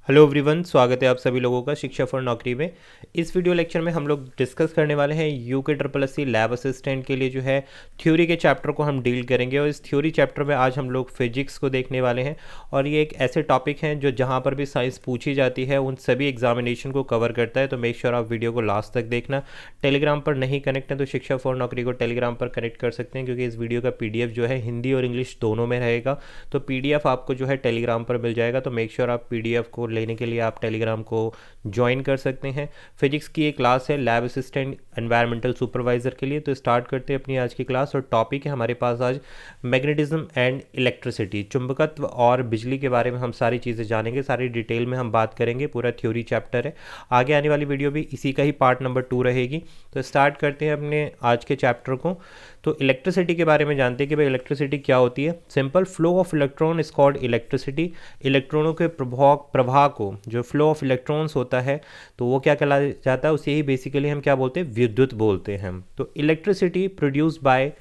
Hello everyone, स्वागत है आप सभी लोगों का शिक्षा फॉर नौकरी में। इस वीडियो लेक्चर में हम लोग डिस्कस करने वाले हैं UK triple S C lab assistant के लिए जो है थ्योरी के चैप्टर को हम डील करेंगे। और इस थ्योरी चैप्टर में आज हम लोग फिजिक्स को देखने वाले हैं। और ये एक ऐसे टॉपिक हैं जो जहाँ पर भी साइंस पूछी जाती है उन सभी एग्जामिनेशन को कवर करता है। तो मेक श्योर आप वीडियो को लास्ट तक देखना। टेलीग्राम पर नहीं कनेक्ट है तो शिक्षा फॉर नौकरी को टेलीग्राम पर कनेक्ट कर सकते हैं, क्योंकि इस वीडियो का PDF जो है हिंदी और इंग्लिश दोनों में रहेगा। तो PDF आपको जो है टेलीग्राम पर मिल जाएगा। तो मेक श्योर आप PDF को लेने के लिए आप टेलीग्राम को ज्वाइन कर सकते हैं। फिजिक्स की एक क्लास है लैब असिस्टेंट एनवायरमेंटल सुपरवाइजर के लिए। तो स्टार्ट करते हैं अपनी आज की क्लास। और टॉपिक है हमारे पास आज मैग्नेटिज्म एंड इलेक्ट्रिसिटी, चुंबकत्व और बिजली के बारे में हम सारी चीज़ें जानेंगे, सारी डिटेल में हम बात करेंगे। पूरा थ्योरी चैप्टर है। आगे आने वाली वीडियो भी इसी का ही पार्ट नंबर 2 रहेगी। तो स्टार्ट करते हैं अपने आज के चैप्टर को। तो इलेक्ट्रिसिटी के बारे में जानते हैं कि भाई इलेक्ट्रिसिटी क्या होती है। Simple flow of electron is called electricity. इलेक्ट्रॉनों के प्रवाह को, जो फ्लो ऑफ इलेक्ट्रॉन्स होता है, तो वो क्या कहलाया जाता है, उसे ही बेसिकली हम क्या बोलते हैं, विद्युत बोलते हैं हम। तो electricity produced by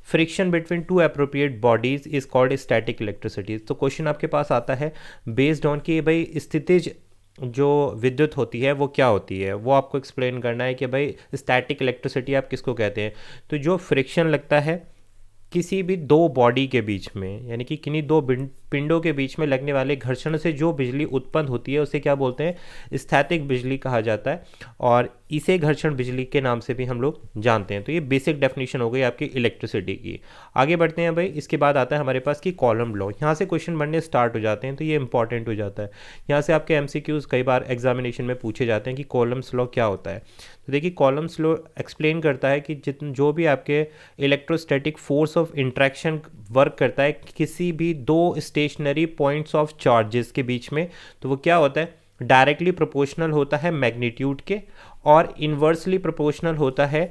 friction between two appropriate bodies is called static electricity. तो क्वेश्चन आपके पास आता है बेस्ड ऑन कि भाई स्थितिज जो विद्युत होती है वो क्या होती है, वो आपको एक्सप्लेन करना है कि भाई स्टैटिक इलेक्ट्रिसिटी आप किसको कहते हैं। तो जो फ्रिक्शन लगता है किसी भी दो बॉडी के बीच में, यानी कि किन्हीं दो पिंडों के बीच में लगने वाले घर्षण से जो बिजली उत्पन्न होती है उसे क्या बोलते हैं, स्थैतिक बिजली कहा जाता है। और इसे घर्षण बिजली के नाम से भी हम लोग जानते हैं। तो ये बेसिक डेफिनेशन हो गई आपकी इलेक्ट्रिसिटी की। आगे बढ़ते हैं भाई। इसके बाद आता है हमारे पास कि कॉलम लॉ। यहाँ से क्वेश्चन बनने स्टार्ट हो जाते हैं, तो ये इंपॉर्टेंट हो जाता है। यहाँ से आपके MCQs कई बार एग्जामिनेशन में पूछे जाते हैं कि कॉलम्स लॉ क्या होता है। तो देखिए, कॉलम्स लॉ एक्सप्लेन करता है कि जो भी आपके electrostatic force of interaction work करता है किसी भी दो स्टेशनरी पॉइंट्स ऑफ चार्जेस के बीच में, तो वो क्या होता है, डायरेक्टली प्रोपोर्शनल होता है मैग्नीट्यूड के और इन्वर्सली प्रोपोर्शनल होता है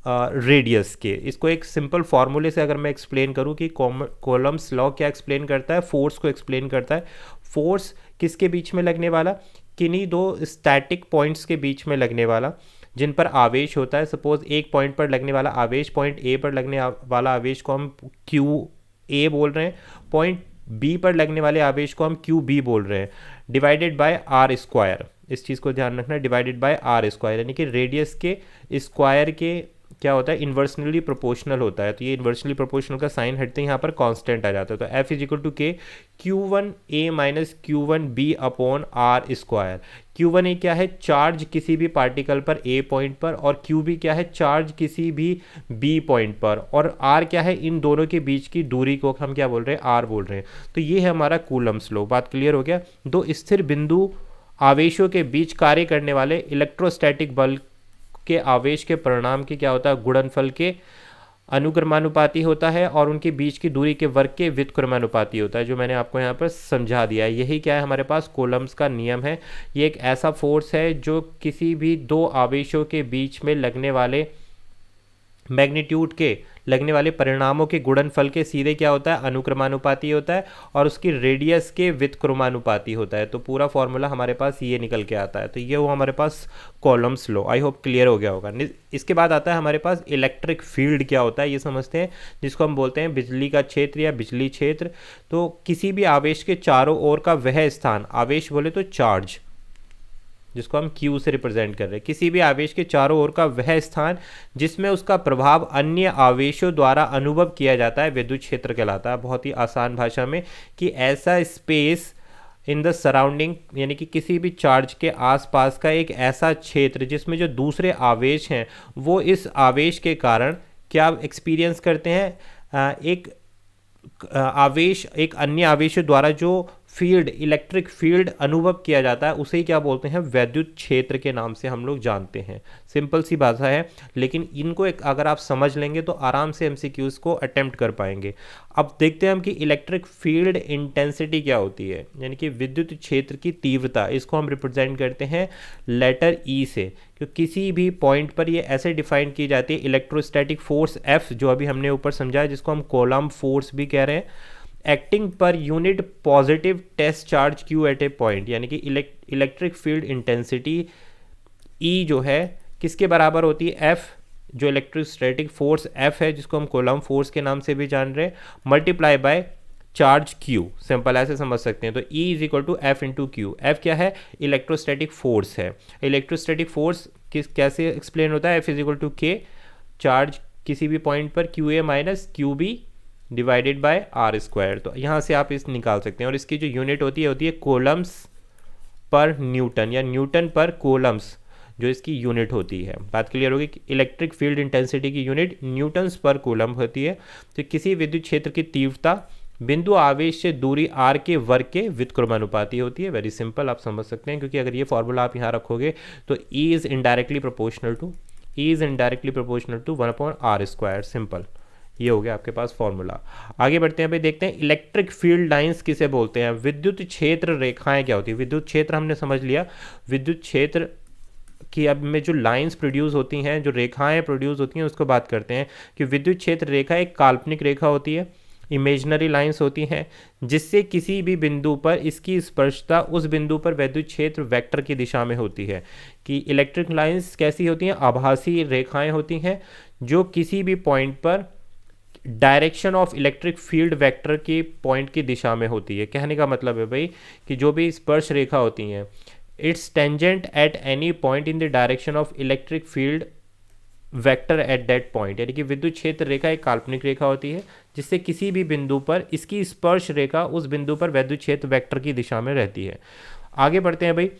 रेडियस के। इसको एक सिंपल फार्मूले से अगर मैं एक्सप्लेन करूं कि कॉलम्स लॉ क्या एक्सप्लेन करता है, फोर्स को एक्सप्लेन करता है। फोर्स किसके बीच में लगने वाला, किन्हीं दो स्टैटिक पॉइंट्स के बीच में लगने वाला जिन पर आवेश होता है। सपोज एक पॉइंट पर लगने वाला आवेश, पॉइंट ए पर लगने वाला आवेश को हम QA बोल रहे हैं, पॉइंट बी पर लगने वाले आवेश को हम QB बोल रहे हैं, डिवाइडेड बाय R स्क्वायर। इस चीज़ को ध्यान रखना, डिवाइडेड बाय R स्क्वायर, यानी कि रेडियस के स्क्वायर के क्या होता है, इन्वर्सनली प्रोपोर्शनल होता है। तो ये इन्वर्सनली प्रोपोर्शनल का साइन हटते ही यहाँ पर कांस्टेंट आ जाता है। तो F is equal to K Q1A minus Q1B upon R square. Q1A क्या है, चार्ज किसी भी पार्टिकल पर A पॉइंट पर, और QB क्या है, चार्ज किसी भी B पॉइंट पर, और R क्या है, इन दोनों के बीच की दूरी को हम क्या बोल रहे हैं, R बोल रहे हैं। तो ये है हमारा कूलम्स लॉ। बात क्लियर हो गया। दो स्थिर बिंदु आवेशों के बीच कार्य करने वाले इलेक्ट्रोस्टैटिक बल के आवेश के परिणाम की क्या होता है, गुणनफल के अनुक्रमानुपाती होता है, और उनके बीच की दूरी के वर्ग के व्युत्क्रमानुपाती होता है, जो मैंने आपको यहाँ पर समझा दिया है। यही क्या है, हमारे पास कूलम्स का नियम है। ये एक ऐसा फोर्स है जो किसी भी दो आवेशों के बीच में लगने वाले मैग्नीट्यूड के लगने वाले परिणामों के गुणनफल के सीधे क्या होता है, अनुक्रमानुपाती होता है, और उसकी रेडियस के व्युत्क्रमानुपाती होता है। तो पूरा फॉर्मूला हमारे पास ये निकल के आता है। तो ये वो हमारे पास columns law. I hope clear हो गया होगा। इसके बाद आता है हमारे पास इलेक्ट्रिक फील्ड क्या होता है, ये समझते हैं, जिसको हम बोलते हैं बिजली का क्षेत्र या बिजली क्षेत्र। तो किसी भी आवेश के चारों ओर का वह स्थान, आवेश बोले तो चार्ज, जिसको हम Q से रिप्रेजेंट कर रहे हैं, किसी भी आवेश के चारों ओर का वह स्थान जिसमें उसका प्रभाव अन्य आवेशों द्वारा अनुभव किया जाता है, विद्युत क्षेत्र कहलाता है। बहुत ही आसान भाषा में कि ऐसा स्पेस इन द सराउंडिंग, यानी कि किसी भी चार्ज के आसपास का एक ऐसा क्षेत्र जिसमें जो दूसरे आवेश हैं वो इस आवेश के कारण क्या एक्सपीरियंस करते हैं, एक आवेश एक अन्य आवेश द्वारा जो फील्ड, इलेक्ट्रिक फील्ड अनुभव किया जाता है, उसे क्या बोलते हैं, वैद्युत क्षेत्र के नाम से हम लोग जानते हैं। सिंपल सी भाषा है, लेकिन इनको एक अगर आप समझ लेंगे तो आराम से MCQs को अटेम्प्ट कर पाएंगे। अब देखते हैं हम कि इलेक्ट्रिक फील्ड इंटेंसिटी क्या होती है, यानी कि विद्युत क्षेत्र की तीव्रता। इसको हम रिप्रेजेंट करते हैं लेटर E से, क्योंकि किसी भी पॉइंट पर ये ऐसे डिफाइन की जाती है, इलेक्ट्रोस्टैटिक फोर्स F जो अभी हमने ऊपर समझा है, जिसको हम कॉलम फोर्स भी कह रहे हैं, एक्टिंग पर unit positive test charge Q at a point, यानी कि इलेक्ट्रिक फील्ड इंटेंसिटी E जो है किसके बराबर होती है, F जो इलेक्ट्रोस्टैटिक फोर्स F है, जिसको हम कूलम्ब फोर्स के नाम से भी जान रहे हैं, multiply by charge Q, simple ऐसे समझ सकते हैं। तो E is equal to F into Q. F क्या है? इलेक्ट्रोस्टैटिक फोर्स है। इलेक्ट्रोस्टैटिक फोर्स कैसे एक्सप्लेन होता है? F is equal to K, charge किसी भी पॉइंट पर QA minus QB divided by R square. तो यहाँ से आप इस निकाल सकते हैं, और इसकी जो यूनिट होती है कोलम्स पर न्यूटन, या न्यूटन पर कोलम्स जो इसकी यूनिट होती है। बात क्लियर होगी कि इलेक्ट्रिक फील्ड इंटेंसिटी की यूनिट न्यूटन्स पर कूलम होती है। तो किसी विद्युत क्षेत्र की तीव्रता बिंदु आवेश से दूरी r के वर्ग के व्युत्क्रमानुपाती होती है। वेरी सिंपल, आप समझ सकते हैं, क्योंकि अगर ये फॉर्मूला आप यहाँ रखोगे तो E is indirectly proportional to 1/r²। Simple, ये हो गया आपके पास फॉर्मूला। आगे बढ़ते हैं भाई, देखते हैं इलेक्ट्रिक फील्ड लाइंस किसे बोलते हैं। विद्युत क्षेत्र रेखाएं क्या होती है? विद्युत क्षेत्र हमने समझ लिया। विद्युत क्षेत्र कि अब में जो लाइंस प्रोड्यूस होती हैं, जो रेखाएं प्रोड्यूस होती हैं, उसको बात करते हैं कि विद्युत क्षेत्र रेखा एक काल्पनिक रेखा होती है, इमेजनरी लाइंस होती हैं, जिससे किसी भी बिंदु पर इसकी स्पर्शता उस बिंदु पर विद्युत क्षेत्र वेक्टर की दिशा में होती है। कि इलेक्ट्रिक लाइंस कैसी होती हैं? आभासी रेखाएं होती हैं जो किसी भी पॉइंट पर direction of electric field vector की पॉइंट की दिशा में होती है। कहने का मतलब है भाई कि जो भी स्पर्श रेखा होती हैं, it's tangent at any point in the direction of electric field vector at that point. यानी कि विद्युत क्षेत्र रेखा एक काल्पनिक रेखा होती है जिससे किसी भी बिंदु पर इसकी स्पर्श रेखा उस बिंदु पर विद्युत क्षेत्र वेक्टर की दिशा में रहती है। आगे बढ़ते हैं भाई,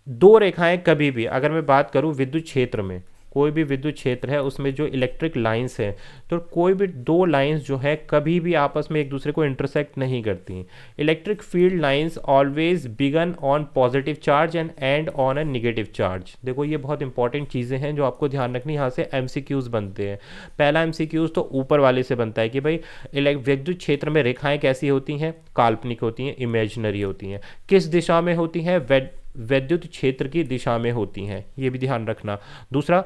दो रेखाएं कभी भी, अगर मैं बात करूं विद्युत क्षेत्र में, कोई भी विद्युत क्षेत्र है उसमें जो इलेक्ट्रिक लाइंस है, तो कोई भी दो लाइंस जो है कभी भी आपस में एक दूसरे को इंटरसेक्ट नहीं करती। Electric field lines always begin on positive charge and end on a negative charge. देखो ये बहुत इंपॉर्टेंट चीज़ें हैं जो आपको ध्यान रखनी। यहाँ से MCQs बनते हैं। पहला MCQs तो ऊपर वाले से बनता है कि भाई विद्युत क्षेत्र में रेखाएं कैसी होती हैं? काल्पनिक होती हैं, इमेजिनरी होती हैं। किस दिशा में होती हैं? विद्युत क्षेत्र की दिशा में होती हैं, ये भी ध्यान रखना। दूसरा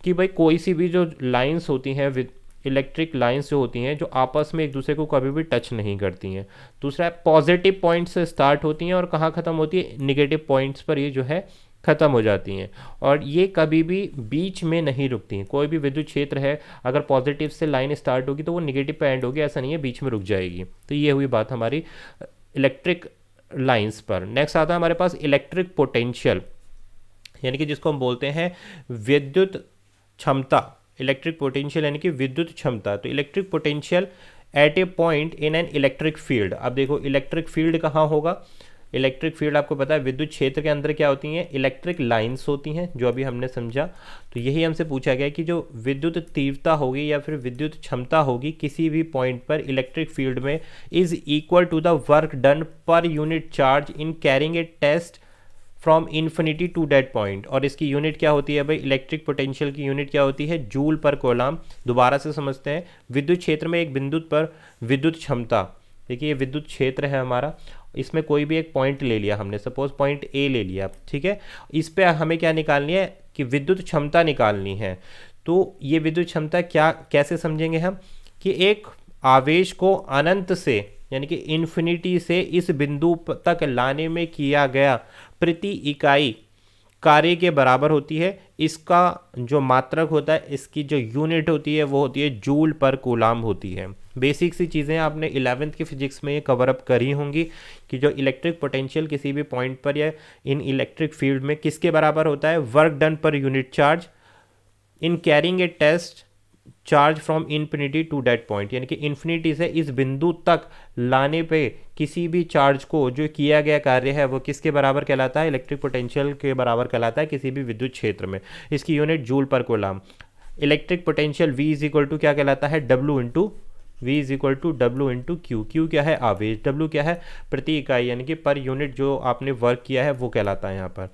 कि भाई कोई सी भी जो लाइंस होती हैं, इलेक्ट्रिक लाइंस जो होती हैं, जो आपस में एक दूसरे को कभी भी टच नहीं करती हैं। दूसरा पॉजिटिव पॉइंट से स्टार्ट होती हैं और कहाँ ख़त्म होती है? निगेटिव पॉइंट्स पर ये जो है ख़त्म हो जाती हैं, और ये कभी भी बीच में नहीं रुकती हैं। कोई भी विद्युत क्षेत्र है, अगर पॉजिटिव से लाइन स्टार्ट होगी तो वो निगेटिव पे एंड होगी, ऐसा नहीं है बीच में रुक जाएगी। तो ये हुई बात हमारी इलेक्ट्रिक लाइंस पर। नेक्स्ट आता है हमारे पास इलेक्ट्रिक पोटेंशियल, यानी कि जिसको हम बोलते हैं विद्युत क्षमता। इलेक्ट्रिक पोटेंशियल यानी कि विद्युत क्षमता। तो electric potential at a point in an electric field. अब देखो इलेक्ट्रिक फील्ड कहाँ होगा? इलेक्ट्रिक फील्ड आपको पता है विद्युत क्षेत्र के अंदर क्या होती हैं? इलेक्ट्रिक लाइंस होती हैं, जो अभी हमने समझा। तो यही हमसे पूछा गया कि जो विद्युत तीव्रता होगी या फिर विद्युत क्षमता होगी किसी भी पॉइंट पर इलेक्ट्रिक फील्ड में is equal to the work done per unit charge in carrying a test from infinity to that point. और इसकी यूनिट क्या होती है भाई? इलेक्ट्रिक पोटेंशियल की यूनिट क्या होती है? Joule per coulomb. दोबारा से समझते हैं, विद्युत क्षेत्र में एक बिंदु पर विद्युत क्षमता, देखिए ये विद्युत क्षेत्र है हमारा, इसमें कोई भी एक पॉइंट ले लिया हमने, सपोज पॉइंट ए ले लिया, ठीक है। इस पे हमें क्या निकालनी है? कि विद्युत क्षमता निकालनी है। तो ये विद्युत क्षमता क्या, कैसे समझेंगे हम? कि एक आवेश को अनंत से यानी कि इन्फिनिटी से इस बिंदु तक लाने में किया गया प्रति इकाई कार्य के बराबर होती है। इसका जो मात्रक होता है, इसकी जो यूनिट होती है वो होती है जूल पर कूलम होती है। बेसिक सी चीज़ें आपने 11वीं की फिजिक्स में ये कवर अप करी होंगी कि जो इलेक्ट्रिक पोटेंशियल किसी भी पॉइंट पर या इन इलेक्ट्रिक फील्ड में किसके बराबर होता है? Work done per unit charge in carrying a test charge from infinity to that point, यानी कि इन्फिनिटी से इस बिंदु तक लाने पे किसी भी चार्ज को जो किया गया कार्य है वो किसके बराबर कहलाता है? इलेक्ट्रिक पोटेंशियल के बराबर कहलाता है किसी भी विद्युत क्षेत्र में। इसकी unit joule per coulomb. Electric potential V is equal to क्या कहलाता है? V is equal to W into Q. Q क्या है? आवेश। W क्या है? प्रति इकाई, यानी कि पर यूनिट जो आपने वर्क किया है वो कहलाता है यहाँ पर।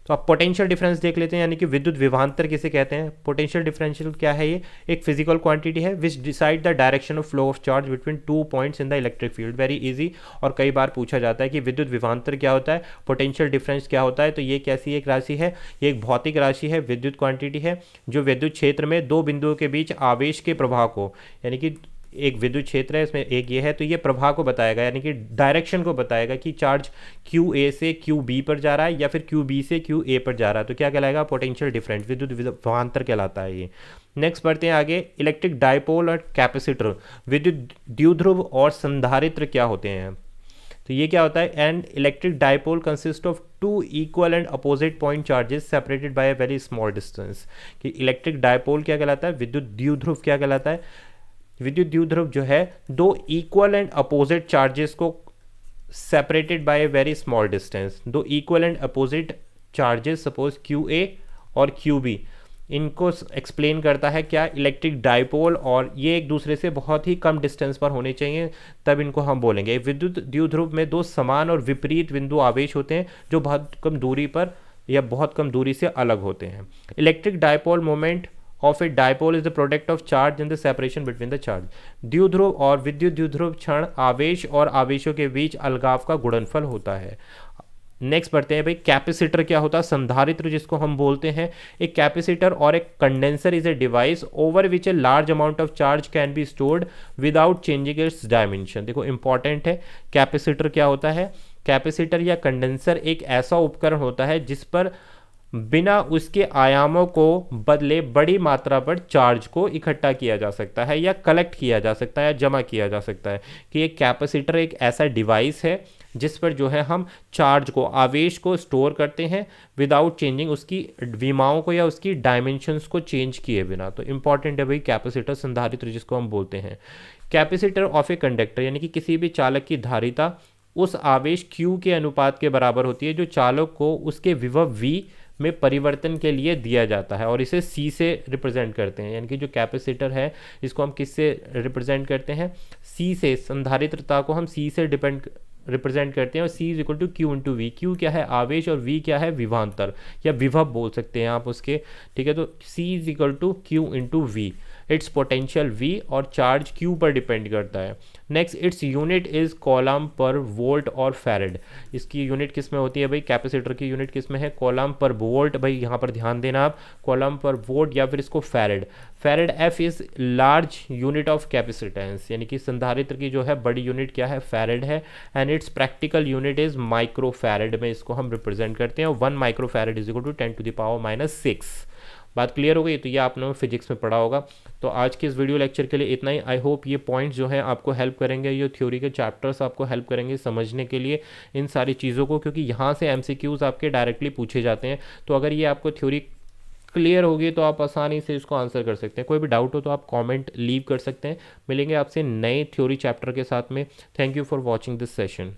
तो आप पोटेंशियल डिफरेंस देख लेते हैं, यानी कि विद्युत विभवांतर किसे कहते हैं? पोटेंशियल डिफरेंशियल क्या है? ये एक फिजिकल क्वांटिटी है which decide the direction of flow of charge between 2 points in the electric field. Very easy. और कई बार पूछा जाता है कि विद्युत विभवांतर क्या होता है, पोटेंशियल डिफरेंस क्या होता है। तो ये कैसी एक राशि है? ये एक भौतिक राशि है, विद्युत क्वांटिटी है, जो विद्युत क्षेत्र में दो बिंदुओं के बीच आवेश के प्रवाह को, यानी कि एक विद्युत क्षेत्र है, इसमें एक ये है, तो ये प्रवाह को बताएगा, यानी कि डायरेक्शन को बताएगा कि चार्ज क्यू ए से क्यू बी पर जा रहा है या फिर क्यू बी से क्यू ए पर जा रहा है, तो क्या कहलाएगा, पोटेंशियल डिफरेंस, विद्युत विभवांतर कहलाता है ये। नेक्स्ट पढ़ते हैं आगे, इलेक्ट्रिक डायपोल और कैपेसिटर, विद्युत द्विध्रुव और संधारित्र क्या होते हैं। तो ये क्या होता है, and electric dipole consist of two equal and opposite point charges separated by a very small distance. कि इलेक्ट्रिक डायपोल क्या कहलाता है, विद्युत द्विध्रुव क्या कहलाता है, विद्युत द्विध्रुव जो है दो इक्वल एंड अपोजिट चार्जेस को separated by a very small distance, दो equal and opposite charges suppose Q A और क्यू बी, इनको एक्सप्लेन करता है क्या, इलेक्ट्रिक डायपोल, और ये एक दूसरे से बहुत ही कम डिस्टेंस पर होने चाहिए, तब इनको हम बोलेंगे। विद्युत द्विध्रुव में दो समान और विपरीत बिंदु आवेश होते हैं जो बहुत कम दूरी पर या बहुत कम दूरी से अलग होते हैं। Electric dipole moment of A dipole is the product of charge in the separation between the charge. द्विध्रुव और विद्युत द्विध्रुव क्षण आवेश और आवेशों के बीच अलगाव का गुणनफल होता है। नेक्स्ट पढ़ते हैं भाई, कैपेसिटर क्या होता है, संधारित्र जिसको हम बोलते हैं। एक कैपेसिटर और एक condenser is a device over which a large amount of charge can be stored without changing it's dimension. देखो इंपॉर्टेंट है, कैपेसिटर क्या होता है, कैपेसिटर या कंडेंसर एक ऐसा उपकरण होता है जिस पर बिना उसके आयामों को बदले बड़ी मात्रा पर चार्ज को इकट्ठा किया जा सकता है या कलेक्ट किया जा सकता है या जमा किया जा सकता है। कि एक कैपेसिटर एक ऐसा डिवाइस है जिस पर जो है हम चार्ज को, आवेश को स्टोर करते हैं विदाउट चेंजिंग उसकी विमाओं को या उसकी डायमेंशंस को चेंज किए बिना। तो इंपॉर्टेंट है भाई कैपेसिटर, संधारित्र जिसको हम बोलते हैं। कैपेसिटर ऑफ ए कंडक्टर, यानी कि किसी भी चालक की धारिता उस आवेश Q के अनुपात के बराबर होती है जो चालक को उसके विभव V में परिवर्तन के लिए दिया जाता है, और इसे C से रिप्रेजेंट करते हैं। यानी कि जो कैपेसिटर है इसको हम किससे रिप्रेजेंट करते हैं, C से, संधारित्रता को हम C से रिप्रेजेंट करते हैं, और C is equal to Q into V. Q क्या है, आवेश, और V क्या है, विभवांतर या विभव बोल सकते हैं आप उसके, ठीक है। तो C is equal to Q into V, its potential V और चार्ज Q पर डिपेंड करता है। Next, its unit is coulomb per volt और फैरेड। इसकी यूनिट किस में होती है भाई, कैपेसिटर की यूनिट किस में है, कॉलम पर वोल्ट, भाई यहाँ पर ध्यान देना आप, कॉलम पर वोल्ट या फिर इसको farad. Farad F is large unit of capacitance, यानी कि संधारित्र की जो है बड़ी यूनिट क्या है, फैरेड है, and its practical unit is micro farad में इसको हम रिप्रेजेंट करते हैं। 1 micro farad is equal to 10⁻⁻⁶। बात क्लियर हो गई, तो ये आपने फिजिक्स में पढ़ा होगा। तो आज के इस वीडियो लेक्चर के लिए इतना ही। आई होप ये पॉइंट्स जो हैं आपको हेल्प करेंगे, ये थ्योरी के चैप्टर्स आपको हेल्प करेंगे समझने के लिए इन सारी चीज़ों को, क्योंकि यहाँ से MCQs आपके डायरेक्टली पूछे जाते हैं। तो अगर ये आपको थ्योरी क्लियर होगी तो आप आसानी से इसको आंसर कर सकते हैं। कोई भी डाउट हो तो आप कॉमेंट लीव कर सकते हैं। मिलेंगे आपसे नए थ्योरी चैप्टर के साथ में। Thank you for watching this session.